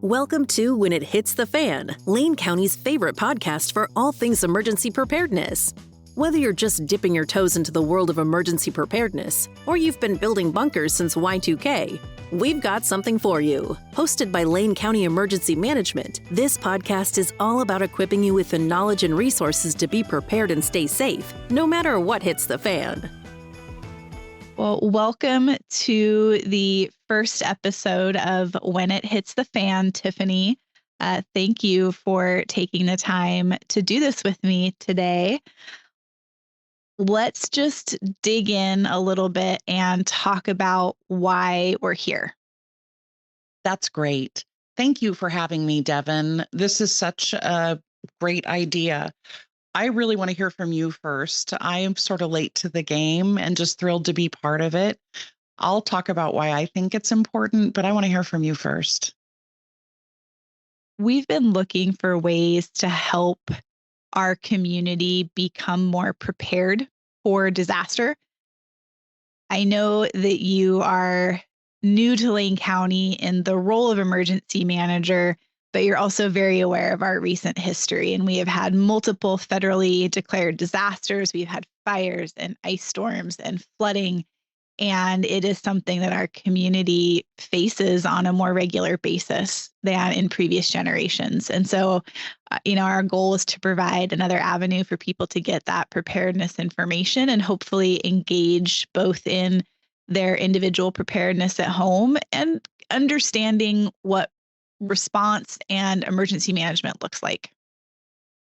Welcome to When It Hits the Fan, Lane County's favorite podcast for all things emergency preparedness. Whether you're just dipping your toes into the world of emergency preparedness, or you've been building bunkers since Y2K, we've got something for you. Hosted by Lane County Emergency Management, this podcast is all about equipping you with the knowledge and resources to be prepared and stay safe, no matter what hits the fan. Well, welcome to the first episode of When It Hits the Fan, Tiffany. Thank you for taking the time to do this with me today. Let's just dig in a little bit and talk about why we're here. That's great. Thank you for having me, Devin. This is such a great idea. I really want to hear from you first. I am sort of late to the game and just thrilled to be part of it. I'll talk about why I think it's important, but I want to hear from you first. We've been looking for ways to help our community become more prepared for disaster. I know that you are new to Lane County in the role of emergency manager, but you're also very aware of our recent history. And we have had multiple federally declared disasters. We've had fires and ice storms and flooding. And it is something that our community faces on a more regular basis than in previous generations. And so, our goal is to provide another avenue for people to get that preparedness information and hopefully engage both in their individual preparedness at home and understanding what response and emergency management looks like.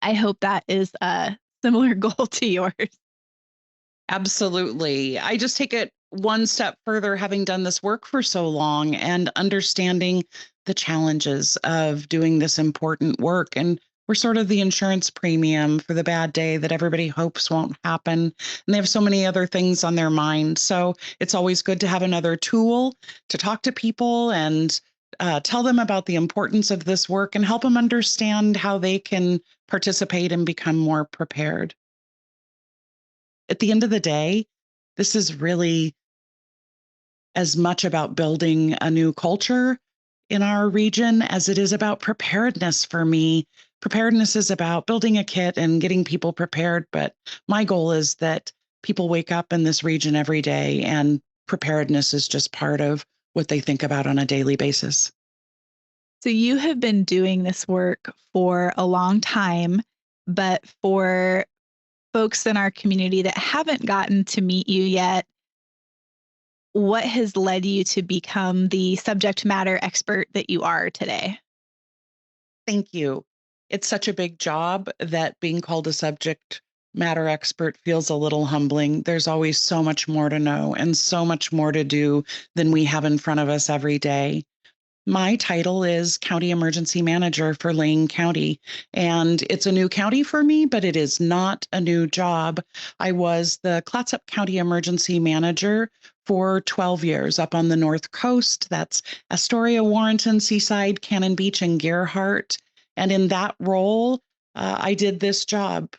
I hope that is a similar goal to yours. Absolutely. I just take it one step further, having done this work for so long and understanding the challenges of doing this important work. And we're sort of the insurance premium for the bad day that everybody hopes won't happen. And they have so many other things on their mind. So it's always good to have another tool to talk to people and tell them about the importance of this work and help them understand how they can participate and become more prepared. At the end of the day, this is really as much about building a new culture in our region as it is about preparedness for me. Preparedness is about building a kit and getting people prepared, but my goal is that people wake up in this region every day and preparedness is just part of what they think about on a daily basis. So you have been doing this work for a long time, but for folks in our community that haven't gotten to meet you yet, what has led you to become the subject matter expert that you are today? Thank you. It's such a big job that being called a subject matter expert feels a little humbling. There's always so much more to know and so much more to do than we have in front of us every day. My title is County Emergency Manager for Lane County, and it's a new county for me, but it is not a new job. I was the Clatsop County Emergency Manager for 12 years up on the North Coast. That's Astoria, Warrenton, Seaside, Cannon Beach, and Gerhardt. And in that role, I did this job.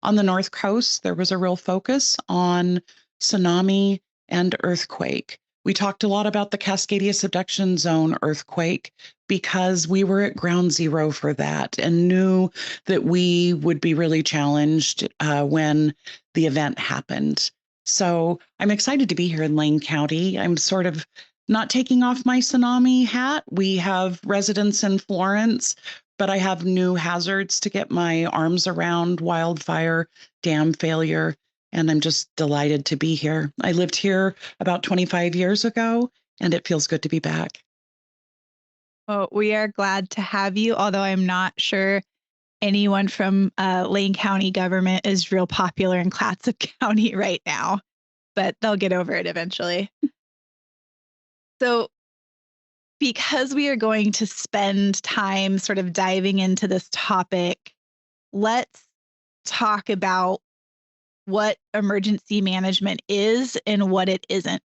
On the North Coast, there was a real focus on tsunami and earthquake. We talked a lot about the Cascadia Subduction Zone earthquake because we were at ground zero for that and knew that we would be really challenged when the event happened. So I'm excited to be here in Lane County. I'm sort of not taking off my tsunami hat. We have residents in Florence, but I have new hazards to get my arms around: wildfire, dam failure. And I'm just delighted to be here. I lived here about 25 years ago, and it feels good to be back. Well, we are glad to have you, although I'm not sure anyone from Lane County government is real popular in Clatsop County right now, but they'll get over it eventually. So because we are going to spend time sort of diving into this topic, let's talk about what emergency management is and what it isn't.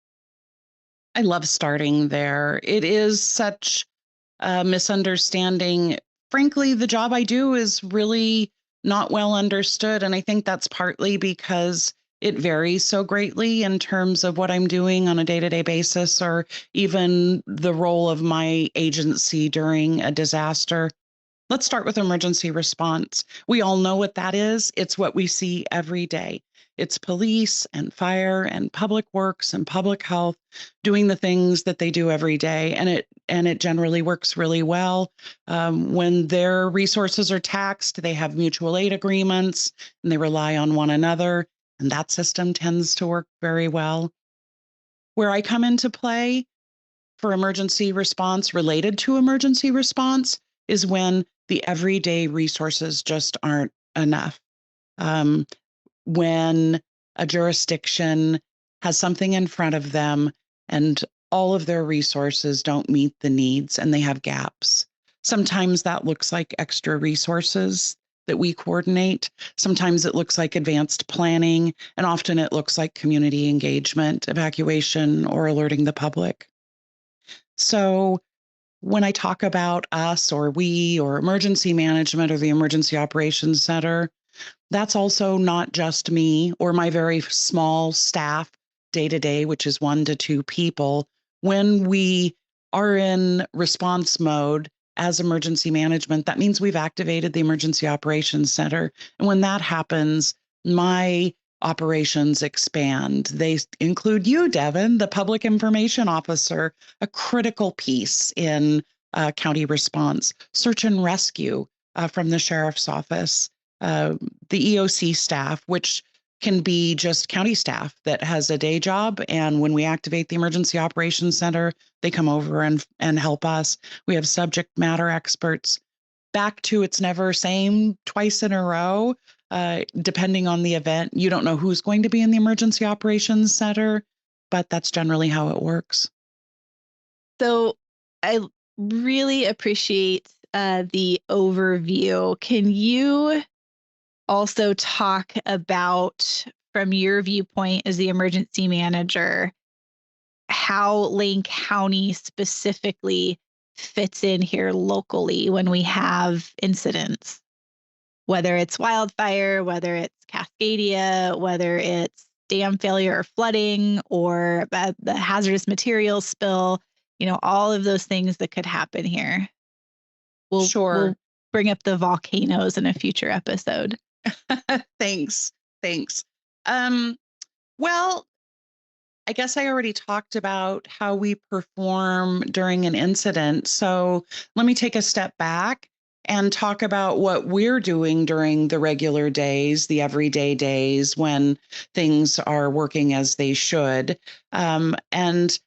I love starting there. It is such a misunderstanding. Frankly, the job I do is really not well understood. And I think that's partly because it varies so greatly in terms of what I'm doing on a day-to-day basis, or even the role of my agency during a disaster. Let's start with emergency response. We all know what that is. It's what we see every day. It's police and fire and public works and public health doing the things that they do every day, and it generally works really well. When their resources are taxed, they have mutual aid agreements and they rely on one another, and that system tends to work very well. Where I come into play for emergency response related to emergency response is when the everyday resources just aren't enough. Um, when a jurisdiction has something in front of them and all of their resources don't meet the needs and they have gaps. Sometimes that looks like extra resources that we coordinate. Sometimes it looks like advanced planning, and often it looks like community engagement, evacuation, or alerting the public. So when I talk about us or we or emergency management or the Emergency Operations Center, that's also not just me or my very small staff day to day, which is 1 to 2 people. When we are in response mode as emergency management, that means we've activated the Emergency Operations Center. And when that happens, my operations expand. They include you, Devin, the public information officer, a critical piece in county response, search and rescue from the sheriff's office, the EOC staff, which can be just county staff that has a day job. And when we activate the Emergency Operations Center, they come over and help us. We have subject matter experts. Back to it's never same twice in a row. Depending on the event, you don't know who's going to be in the Emergency Operations Center, but that's generally how it works. So I really appreciate the overview. Can you also talk about, from your viewpoint as the emergency manager, how Lane County specifically fits in here locally when we have incidents, whether it's wildfire, whether it's Cascadia, whether it's dam failure or flooding, or the hazardous materials spill, all of those things that could happen here. We'll bring up the volcanoes in a future episode. Thanks. Well, I guess I already talked about how we perform during an incident. So let me take a step back and talk about what we're doing during the regular days, the everyday days when things are working as they should. And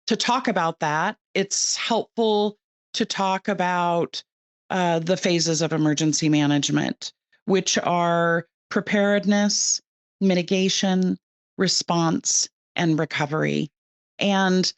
to talk about that, it's helpful to talk about the phases of emergency management, which are preparedness, mitigation, response, and recovery. And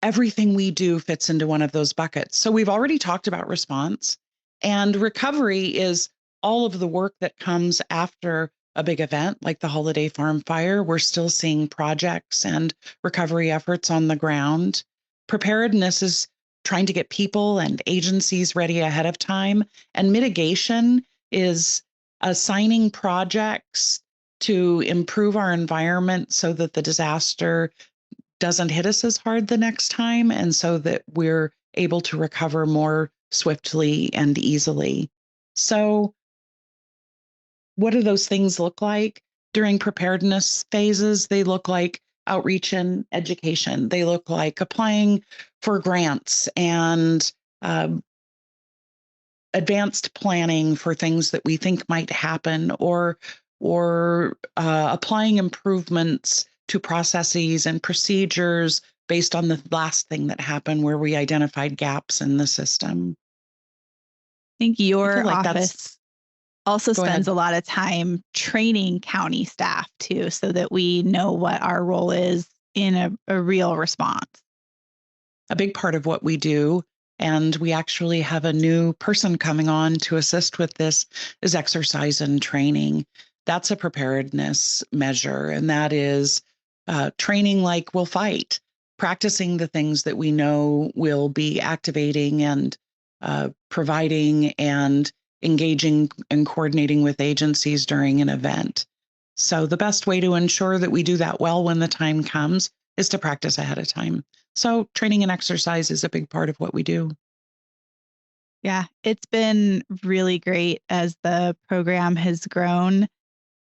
everything we do fits into one of those buckets. So we've already talked about response, and recovery is all of the work that comes after a big event like the Holiday Farm fire. We're still seeing projects and recovery efforts on the ground. Preparedness is trying to get people and agencies ready ahead of time. And mitigation is assigning projects to improve our environment so that the disaster doesn't hit us as hard the next time, and so that we're able to recover more swiftly and easily. So what do those things look like during preparedness phases? They look like outreach and education. They look like applying for grants and advanced planning for things that we think might happen, or applying improvements to processes and procedures based on the last thing that happened where we identified gaps in the system. I think your office also spends a lot of time training county staff too, so that we know what our role is in a real response. A big part of what we do, and we actually have a new person coming on to assist with this, is exercise and training. That's a preparedness measure, and that is training like we'll fight, practicing the things that we know will be activating and providing and engaging and coordinating with agencies during an event. So the best way to ensure that we do that well when the time comes is to practice ahead of time. So training and exercise is a big part of what we do. Yeah, it's been really great as the program has grown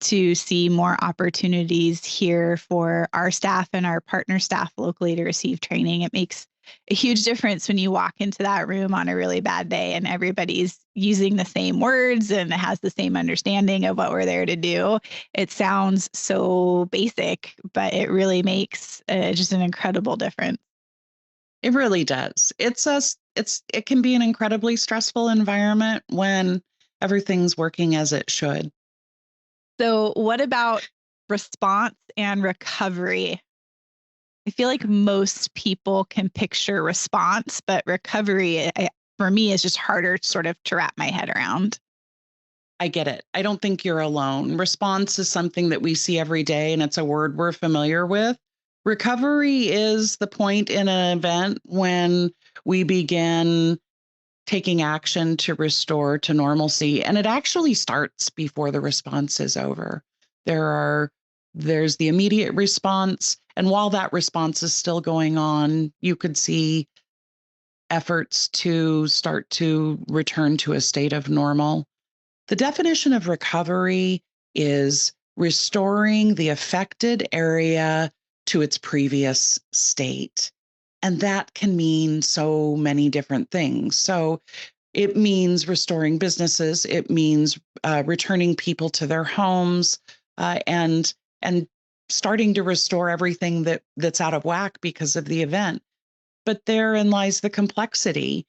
to see more opportunities here for our staff and our partner staff locally to receive training. It makes a huge difference when you walk into that room on a really bad day and everybody's using the same words and has the same understanding of what we're there to do. It sounds so basic, but it really makes just an incredible difference. It really does. It can be an incredibly stressful environment when everything's working as it should. So, what about response and recovery? I feel like most people can picture response, but recovery, for me, is just harder sort of to wrap my head around. I get it. I don't think you're alone. Response is something that we see every day, and it's a word we're familiar with. Recovery is the point in an event when we begin taking action to restore to normalcy. And it actually starts before the response is over. There are there's the immediate response. And while that response is still going on, you could see efforts to start to return to a state of normal. The definition of recovery is restoring the affected area to its previous state. And that can mean so many different things. So it means restoring businesses. It means returning people to their homes, and starting to restore everything that's out of whack because of the event. But therein lies the complexity.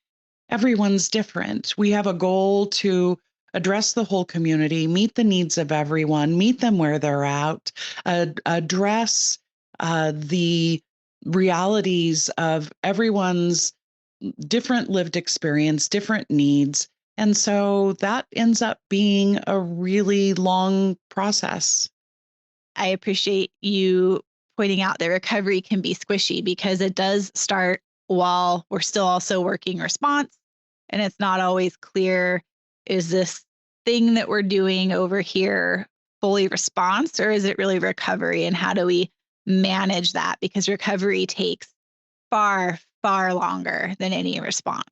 Everyone's different. We have a goal to address the whole community, meet the needs of everyone, meet them where they're at, address the realities of everyone's different lived experience, different needs. And so that ends up being a really long process. I appreciate you pointing out that recovery can be squishy because it does start while we're still also working response. And it's not always clear, is this thing that we're doing over here fully response or is it really recovery? And how do we manage that? Because recovery takes far, far longer than any response.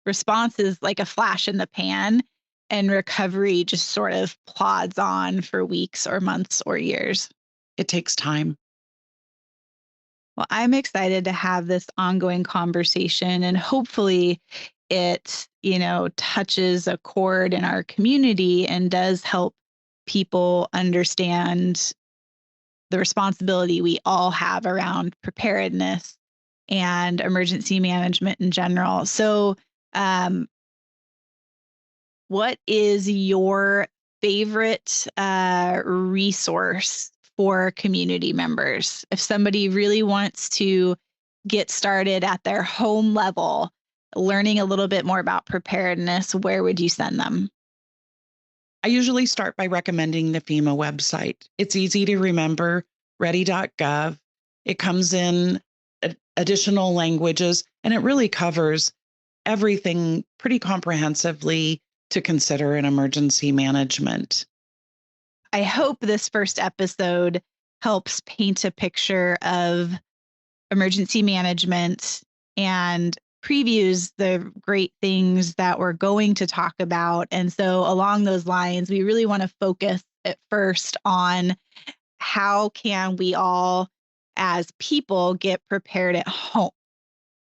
Response is like a flash in the pan, and recovery just sort of plods on for weeks or months or years. It takes time. Well, I'm excited to have this ongoing conversation and hopefully it, touches a chord in our community and does help people understand the responsibility we all have around preparedness and emergency management in general. So, um, what is your favorite resource for community members? If somebody really wants to get started at their home level, learning a little bit more about preparedness, where would you send them? I usually start by recommending the FEMA website. It's easy to remember, ready.gov. It comes in additional languages, and it really covers everything pretty comprehensively to consider in emergency management. I hope this first episode helps paint a picture of emergency management and previews the great things that we're going to talk about. And so, along those lines, we really want to focus at first on how can we all, as people, get prepared at home,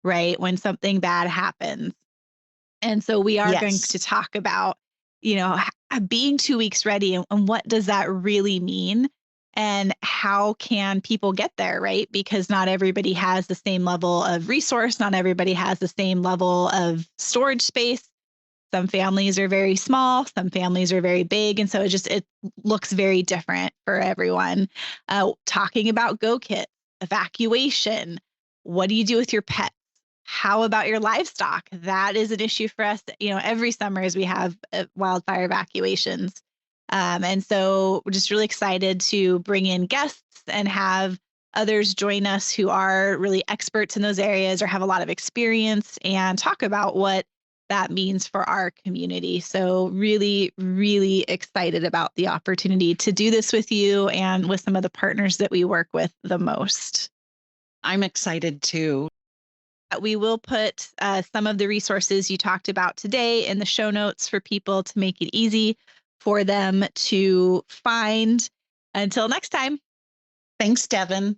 right? When something bad happens. And so we are going Yes. to talk about, being 2 weeks ready and what does that really mean? And how can people get there, right? Because not everybody has the same level of resource, not everybody has the same level of storage space. Some families are very small, some families are very big. And so it looks very different for everyone. Talking about go kits, evacuation, what do you do with your pets? How about your livestock? That is an issue for us, every summer as we have wildfire evacuations. And so we're just really excited to bring in guests and have others join us who are really experts in those areas or have a lot of experience and talk about what that means for our community. So really, really excited about the opportunity to do this with you and with some of the partners that we work with the most. I'm excited too. We will put some of the resources you talked about today in the show notes for people to make it easy for them to find. Until next time. Thanks, Devin.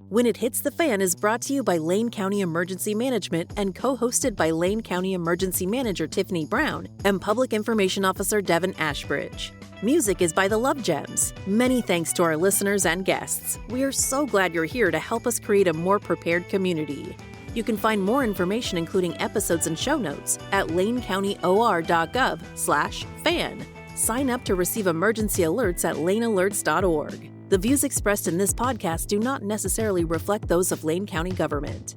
When It Hits the Fan is brought to you by Lane County Emergency Management and co-hosted by Lane County Emergency Manager Tiffany Brown and Public Information Officer Devin Ashbridge. Music is by the Love Gems. Many thanks to our listeners and guests. We are so glad you're here to help us create a more prepared community. You can find more information, including episodes and show notes, at lanecountyor.gov/fan. Sign up to receive emergency alerts at lanealerts.org. The views expressed in this podcast do not necessarily reflect those of Lane County government.